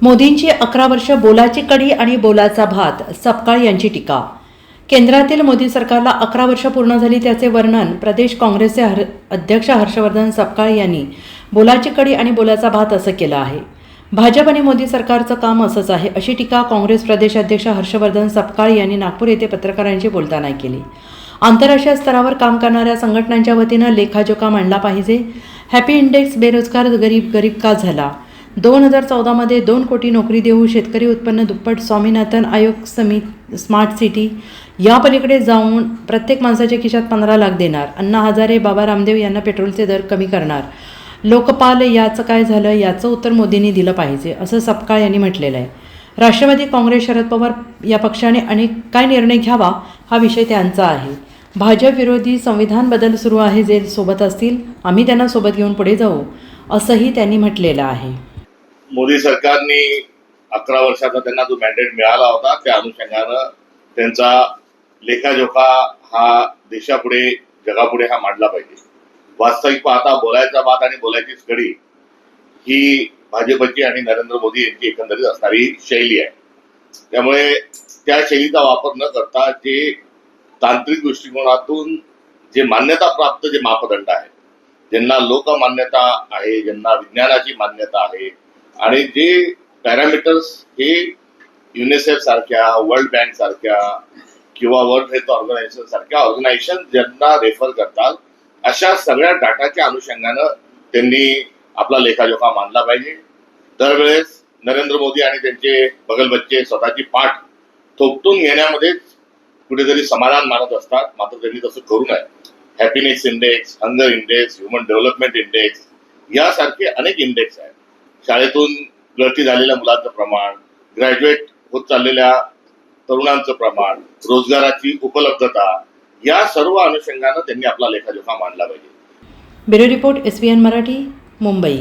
मोदींची 11 वर्ष बोलाची कडी आणि बोलाचा भात, सपकाळ यांची टीका. केंद्रातील मोदी सरकारला 11 वर्ष पूर्ण झाली त्याचे वर्णन प्रदेश काँग्रेसचे अध्यक्ष हर्षवर्धन सपकाळ यांनी बोलाची कडी आणि बोलाचा भात असं केलं आहे. भाजप आणि मोदी सरकारचं काम असंच आहे अशी टीका काँग्रेस प्रदेश अध्यक्ष हर्षवर्धन सपकाळ यांनी नागपूर येथे पत्रकारांशी बोलताना केली. आंतरराष्ट्रीय स्तरावर काम करणाऱ्या संघटनांच्या वतीनं लेखाजोखा मांडला पाहिजे. हॅपी इंडेक्स बेरोजगार गरीब का झाला, 2014 2 कोटी नोकरी देऊ, शेतकरी उत्पन्न दुप्पट, स्वामीनाथन आयोग स्मार्ट सिटी, या पलीकडे जाऊन प्रत्येक माणसाच्या खिशात 15 लाख देणार, अण्णा हजारे, बाबा रामदेव यांना पेट्रोलचे दर कमी करणार, लोकपाल याचं काय झालं याचं उत्तर मोदींनी दिलं पाहिजे असं सपकाळ यांनी म्हटलेलं आहे. राष्ट्रवादी काँग्रेस, शरद पवार या पक्षाने काय निर्णय घ्यावा हा विषय त्यांचा आहे. भाजप विरोधी संविधान बदल सुरू आहे, जे सोबत असतील आम्ही त्यांना सोबत घेऊन पुढे जाऊ असंही त्यांनी म्हटलेलं आहे. मोदी सरकारने 11 वर्षाचा त्यांना जो मॅन्डेट मिळाला होता त्या अनुषंगानं त्यांचा लेखाजोखा हा देशापुढे जगापुढे हा मांडला पाहिजे. वास्तविक पाहता बोलायचा भात आणि बोलायचीच कडी ही भाजपची आणि नरेंद्र मोदी यांची एकंदरीत असणारी शैली आहे. त्यामुळे त्या शैलीचा वापर न करता जे तांत्रिक दृष्टिकोनातून जे मान्यता प्राप्त जे मापदंड आहेत, ज्यांना लोकमान्यता आहे, ज्यांना विज्ञानाची मान्यता आहे आणि जे पॅरामीटर्स हे युनिसेफ सारख्या, वर्ल्ड बँक सारख्या किंवा वर्ल्ड हेल्थ ऑर्गनायझेशन सारख्या ऑर्गनायझेशन ज्यांना रेफर करतात, अशा सगळ्या डाटाच्या अनुषंगानं त्यांनी आपला लेखाजोखा मांडला पाहिजे. दरवेळेस नरेंद्र मोदी आणि त्यांचे बगलबच्चे स्वतःची पाठ थोपटून घेण्यामध्येच कुठेतरी समाधान मानत असतात. मात्र त्यांनी तसं करू नये. Happiness index, hunger index, human development index यासारखे अनेक इंडेक्स आहेत. शाळेतून गळती झालेल्या मुलांचं प्रमाण, ग्रॅज्युएट होत चाललेल्या तरुणांचं प्रमाण, रोजगाराची उपलब्धता, या सर्व अनुषंगानं त्यांनी आपला लेखाजोखा मांडला पाहिजे. Bureau report, SVN Marathi, Mumbai.